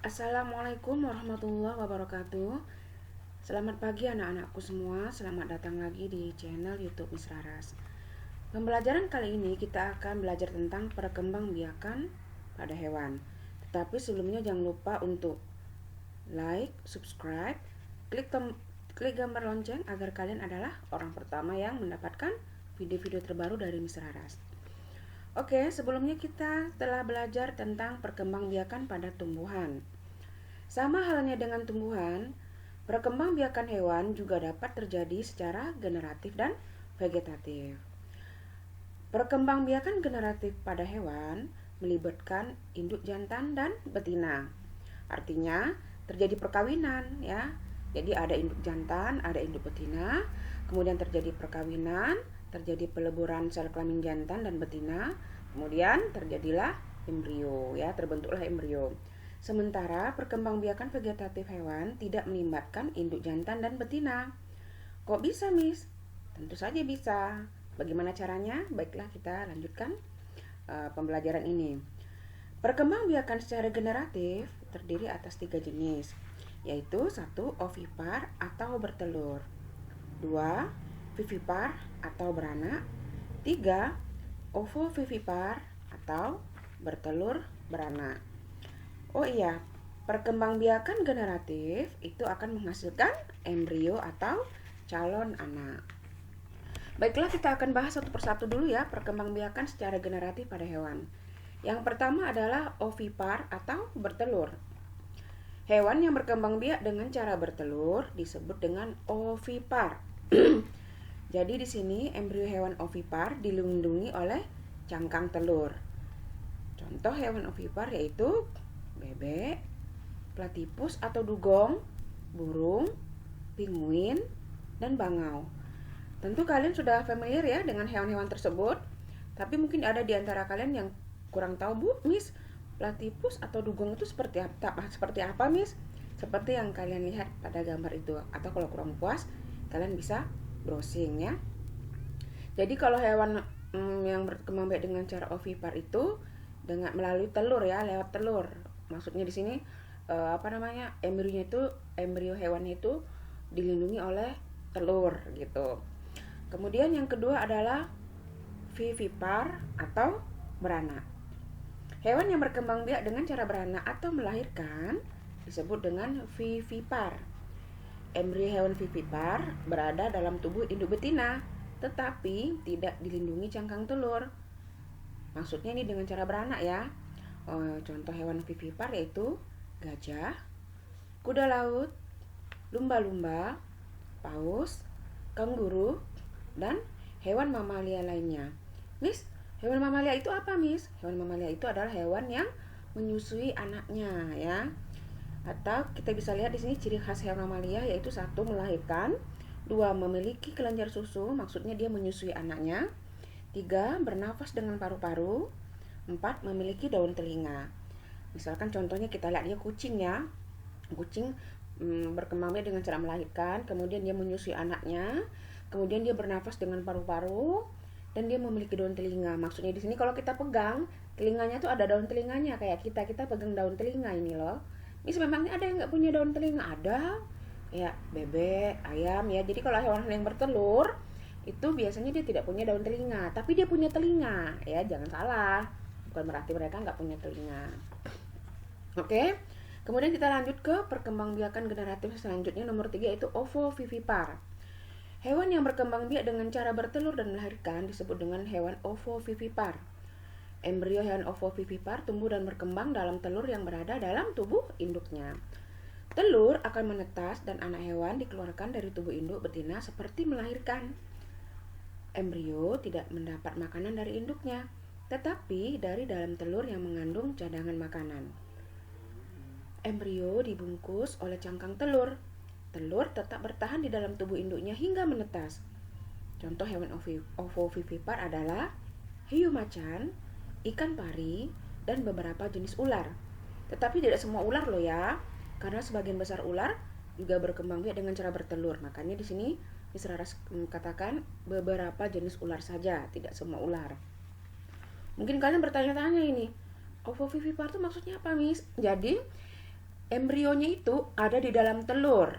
Assalamualaikum warahmatullahi wabarakatuh. Selamat pagi anak-anakku semua. Selamat datang lagi di channel YouTube Miss Raras. Pembelajaran kali ini kita akan belajar tentang perkembangbiakan pada hewan. Tetapi sebelumnya jangan lupa untuk like, subscribe, klik gambar lonceng agar kalian adalah orang pertama yang mendapatkan video-video terbaru dari Miss Raras. Oke, sebelumnya kita telah belajar tentang perkembangbiakan pada tumbuhan. Sama halnya dengan tumbuhan, perkembangbiakan hewan juga dapat terjadi secara generatif dan vegetatif. Perkembangbiakan generatif pada hewan melibatkan induk jantan dan betina. Artinya, terjadi perkawinan ya. Jadi ada induk jantan, ada induk betina, kemudian terjadi perkawinan, terjadi peleburan sel kelamin jantan dan betina, kemudian terjadilah embrio ya, terbentuklah embrio. Sementara perkembangbiakan vegetatif hewan tidak melibatkan induk jantan dan betina. Kok bisa, Miss? Tentu saja bisa. Bagaimana caranya? Baiklah, kita lanjutkan pembelajaran ini. Perkembangbiakan secara generatif terdiri atas 3 jenis, yaitu 1. Ovipar atau bertelur, 2. Vivipar atau beranak, 3. Ovovivipar atau bertelur beranak. Oh iya, perkembangbiakan generatif itu akan menghasilkan embrio atau calon anak. Baiklah, kita akan bahas satu persatu dulu ya, perkembangbiakan secara generatif pada hewan. Yang pertama adalah ovipar atau bertelur. Hewan yang berkembang biak dengan cara bertelur disebut dengan ovipar. Jadi di sini embrio hewan ovipar dilindungi oleh cangkang telur. Contoh hewan ovipar yaitu bebek, platypus atau dugong, burung, penguin, dan bangau. Tentu kalian sudah familiar ya dengan hewan-hewan tersebut, tapi mungkin ada di antara kalian yang kurang tahu, Bu, Miss, platypus atau dugong itu seperti apa, Miss? Seperti yang kalian lihat pada gambar itu. Atau kalau kurang puas, kalian bisa browsing ya. Jadi kalau hewan yang berkembang biak dengan cara ovipar itu dengan melalui telur ya, lewat telur. Maksudnya di sini embrio hewannya itu dilindungi oleh telur gitu. Kemudian yang kedua adalah vivipar atau beranak. Hewan yang berkembang biak dengan cara beranak atau melahirkan disebut dengan vivipar. Embrio hewan vivipar berada dalam tubuh induk betina, tetapi tidak dilindungi cangkang telur. Maksudnya ini dengan cara beranak ya. Contoh hewan vivipar yaitu gajah, kuda laut, lumba-lumba, paus, kanguru, dan hewan mamalia lainnya. Miss, hewan mamalia itu apa, Miss? Hewan mamalia itu adalah hewan yang menyusui anaknya ya. Atau kita bisa lihat di sini ciri khas hewan mamalia yaitu 1. Melahirkan, 2. Memiliki kelenjar susu, maksudnya dia menyusui anaknya, 3. Bernafas dengan paru-paru, 4. Memiliki daun telinga. Misalkan contohnya kita lihat dia kucing ya. Kucing berkembang biak dengan cara melahirkan, kemudian dia menyusui anaknya, kemudian dia bernafas dengan paru-paru, dan dia memiliki daun telinga. Maksudnya di sini kalau kita pegang telinganya tuh ada daun telinganya, kayak kita pegang daun telinga ini loh. Mis, memangnya ada yang nggak punya daun telinga? Ada, ya bebek, ayam ya. Jadi kalau hewan yang bertelur itu biasanya dia tidak punya daun telinga, tapi dia punya telinga ya, jangan salah. Bukan berarti mereka nggak punya telinga. Oke, kemudian kita lanjut ke perkembangbiakan generatif selanjutnya, nomor 3 yaitu ovovivipar. Hewan yang berkembang biak dengan cara bertelur dan melahirkan disebut dengan hewan ovovivipar. Embrio hewan ovovivipar tumbuh dan berkembang dalam telur yang berada dalam tubuh induknya. Telur akan menetas dan anak hewan dikeluarkan dari tubuh induk betina seperti melahirkan. Embrio tidak mendapat makanan dari induknya, tetapi dari dalam telur yang mengandung cadangan makanan. Embrio dibungkus oleh cangkang telur. Telur tetap bertahan di dalam tubuh induknya hingga menetas. Contoh hewan ovovivipar adalah hiu macan, ikan pari, dan beberapa jenis ular. Tetapi tidak semua ular loh ya, karena sebagian besar ular juga berkembang biak dengan cara bertelur. Makanya di sini Miss Raras katakan beberapa jenis ular saja, tidak semua ular. Mungkin kalian bertanya-tanya ini, ovovivipar itu maksudnya apa, Miss? Jadi embrionya itu ada di dalam telur,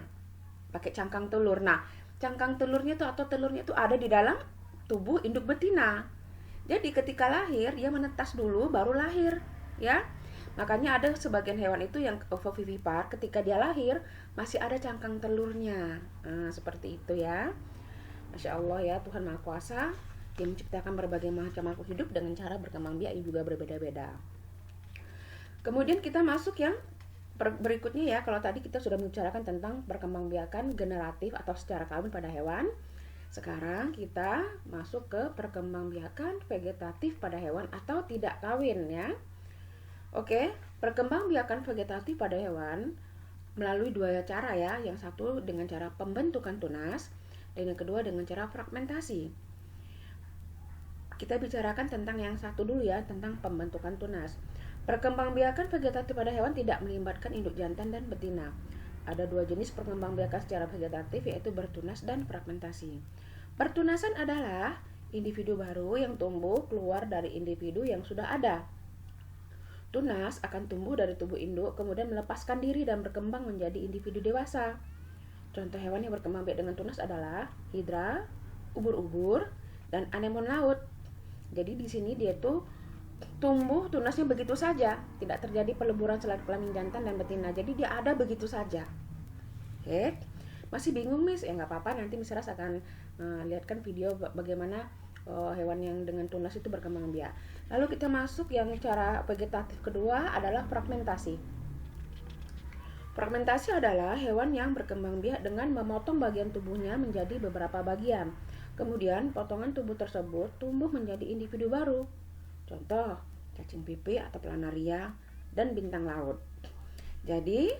pakai cangkang telur. Nah, cangkang telurnya itu atau telurnya itu ada di dalam tubuh induk betina. Jadi ketika lahir dia menetas dulu baru lahir, ya. Makanya ada sebagian hewan itu yang ovovivipar, ketika dia lahir masih ada cangkang telurnya. Nah, seperti itu ya. Masya Allah ya, Tuhan Maha Kuasa. Dia menciptakan berbagai macam makhluk hidup dengan cara berkembang biak yang juga berbeda-beda. Kemudian kita masuk yang berikutnya ya. Kalau tadi kita sudah membicarakan tentang perkembangbiakan generatif atau secara kawin pada hewan. Sekarang kita masuk ke perkembangbiakan vegetatif pada hewan atau tidak kawin ya. Oke, perkembangbiakan vegetatif pada hewan melalui dua cara ya. Yang satu dengan cara pembentukan tunas dan yang kedua dengan cara fragmentasi. Kita bicarakan tentang yang satu dulu ya, tentang pembentukan tunas. Perkembangbiakan vegetatif pada hewan tidak melibatkan induk jantan dan betina. Ada dua jenis perkembangbiakan secara vegetatif, yaitu bertunas dan fragmentasi. Pertunasan adalah individu baru yang tumbuh keluar dari individu yang sudah ada. Tunas akan tumbuh dari tubuh induk, kemudian melepaskan diri dan berkembang menjadi individu dewasa. Contoh hewan yang berkembang biak dengan tunas adalah hidra, ubur-ubur, dan anemon laut. Jadi di sini dia tuh tumbuh tunasnya begitu saja, tidak terjadi peleburan sel kelamin jantan dan betina. Jadi dia ada begitu saja. Oke, masih bingung Miss? Ya nggak apa-apa, nanti Miss Ras akan lihatkan video bagaimana hewan yang dengan tunas itu berkembang biak. Lalu kita masuk yang cara vegetatif kedua adalah fragmentasi. Fragmentasi adalah hewan yang berkembang biak dengan memotong bagian tubuhnya menjadi beberapa bagian. Kemudian potongan tubuh tersebut tumbuh menjadi individu baru. Contoh, cacing pipih atau planaria dan bintang laut. Jadi,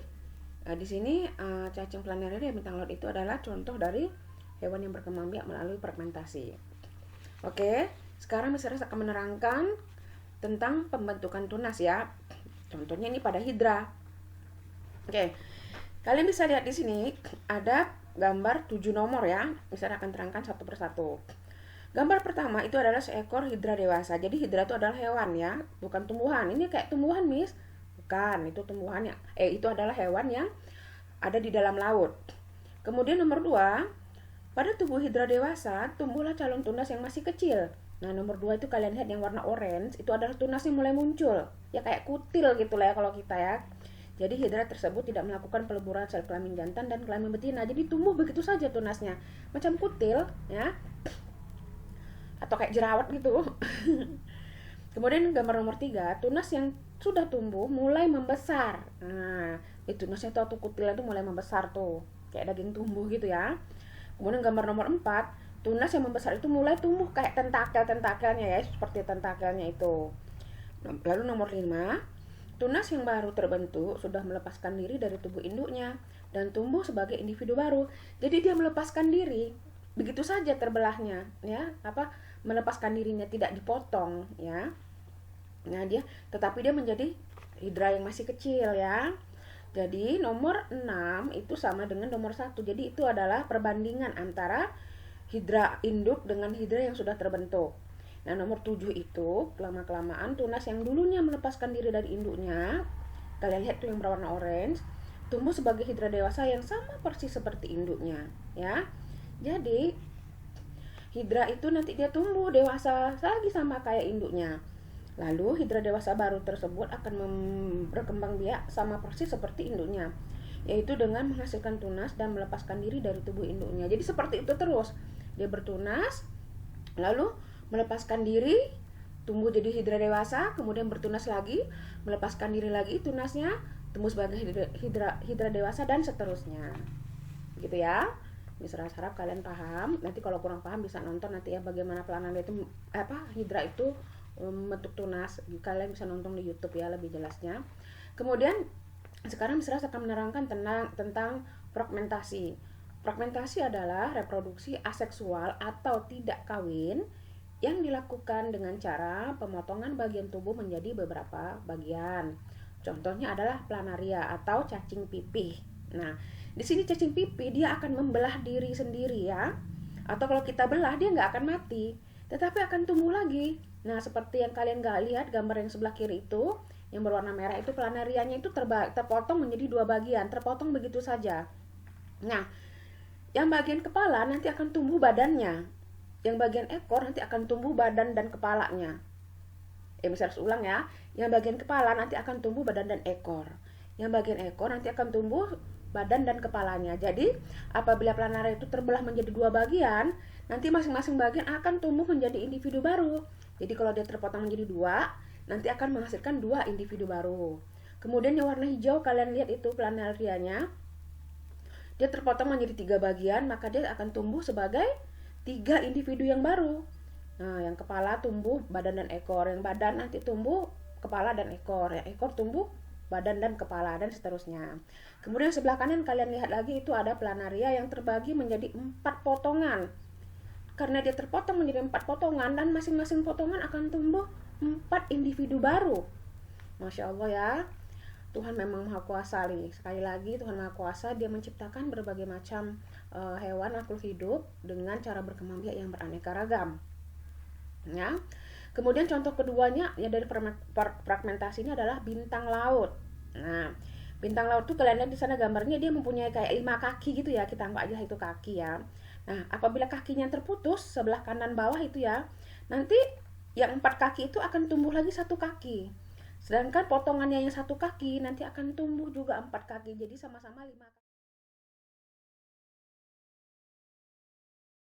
di sini cacing planaria dan bintang laut itu adalah contoh dari hewan yang berkembang biak melalui fragmentasi. Oke, sekarang Miss Ras akan menerangkan tentang pembentukan tunas ya. Contohnya ini pada hidra. Oke, kalian bisa lihat di sini ada gambar 7 nomor ya. Miss Ras akan terangkan satu persatu. Gambar pertama itu adalah seekor hidra dewasa. Jadi hidra itu adalah hewan ya, bukan tumbuhan. Ini kayak tumbuhan, Miss. Bukan, itu tumbuhannya. Itu adalah hewan yang ada di dalam laut. Kemudian nomor 2, pada tubuh hidra dewasa tumbuhlah calon tunas yang masih kecil. Nah, nomor 2 itu kalian lihat yang warna orange, itu adalah tunas yang mulai muncul. Ya kayak kutil gitu lah ya kalau kita ya. Jadi hidra tersebut tidak melakukan peleburan sel kelamin jantan dan kelamin betina. Jadi tumbuh begitu saja tunasnya. Macam kutil ya. Atau kayak jerawat gitu. Kemudian gambar nomor 3, tunas yang sudah tumbuh mulai membesar. Nah, itu tunasnya tuh atau kutilnya tuh mulai membesar tuh, kayak daging tumbuh gitu ya. Kemudian gambar nomor 4, tunas yang membesar itu mulai tumbuh kayak tentakel-tentakelnya ya, seperti tentakelnya itu. Lalu nomor 5, tunas yang baru terbentuk sudah melepaskan diri dari tubuh induknya dan tumbuh sebagai individu baru. Jadi dia melepaskan diri begitu saja terbelahnya ya, melepaskan dirinya, tidak dipotong ya. Nah, tetapi dia menjadi hidra yang masih kecil ya. Jadi nomor 6 itu sama dengan nomor 1. Jadi itu adalah perbandingan antara hidra induk dengan hidra yang sudah terbentuk. Nah, nomor 7 itu kelamaan tunas yang dulunya melepaskan diri dari induknya, kalian lihat tuh yang berwarna orange, tumbuh sebagai hidra dewasa yang sama persis seperti induknya ya. Jadi hidra itu nanti dia tumbuh dewasa lagi sama kayak induknya. Lalu hidra dewasa baru tersebut akan berkembang biak sama persis seperti induknya, yaitu dengan menghasilkan tunas dan melepaskan diri dari tubuh induknya. Jadi seperti itu terus. Dia bertunas, lalu melepaskan diri, tumbuh jadi hidra dewasa, kemudian bertunas lagi, melepaskan diri lagi tunasnya, tumbuh sebagai hidra dewasa dan seterusnya. Gitu ya. Miss Ras harap kalian paham. Nanti kalau kurang paham bisa nonton nanti ya bagaimana planaria itu hidra itu membentuk tunas. Kalian bisa nonton di YouTube ya lebih jelasnya. Kemudian sekarang Miss Ras akan menerangkan tentang fragmentasi. Fragmentasi adalah reproduksi aseksual atau tidak kawin yang dilakukan dengan cara pemotongan bagian tubuh menjadi beberapa bagian. Contohnya adalah planaria atau cacing pipih. Nah, di sini cacing pipih dia akan membelah diri sendiri ya. Atau kalau kita belah dia nggak akan mati, tetapi akan tumbuh lagi. Nah, seperti yang kalian nggak lihat gambar yang sebelah kiri itu, yang berwarna merah itu planarianya itu terpotong menjadi 2 bagian, terpotong begitu saja. Nah, yang bagian kepala nanti akan tumbuh badannya, yang bagian ekor nanti akan tumbuh badan dan kepalanya. Saya harus ulang ya, yang bagian kepala nanti akan tumbuh badan dan ekor, yang bagian ekor nanti akan tumbuh badan dan kepalanya. Jadi apabila planaria itu terbelah menjadi 2 bagian, nanti masing-masing bagian akan tumbuh menjadi individu baru. Jadi kalau dia terpotong menjadi 2, nanti akan menghasilkan 2 individu baru. Kemudian yang warna hijau kalian lihat itu planarianya, dia terpotong menjadi 3 bagian, maka dia akan tumbuh sebagai 3 individu yang baru. Nah, yang kepala tumbuh badan dan ekor, yang badan nanti tumbuh kepala dan ekor, yang ekor tumbuh badan dan kepala, dan seterusnya. Kemudian sebelah kanan kalian lihat lagi itu ada planaria yang terbagi menjadi 4 potongan. Karena dia terpotong menjadi 4 potongan, dan masing-masing potongan akan tumbuh 4 individu baru. Masya Allah ya, Tuhan memang Maha Kuasa nih. Sekali lagi Tuhan Maha Kuasa, dia menciptakan berbagai macam hewan makhluk hidup dengan cara berkembang biak yang beraneka ragam. Ya. Kemudian contoh keduanya ya dari fragmentasi ini adalah bintang laut. Nah, bintang laut tuh kalian lihat di sana gambarnya, dia mempunyai kayak 5 kaki gitu ya, kita anggap aja itu kaki ya. Nah, apabila kakinya terputus sebelah kanan bawah itu ya, nanti yang 4 kaki itu akan tumbuh lagi 1 kaki. Sedangkan potongannya yang 1 kaki nanti akan tumbuh juga 4 kaki. Jadi sama-sama 5 kaki.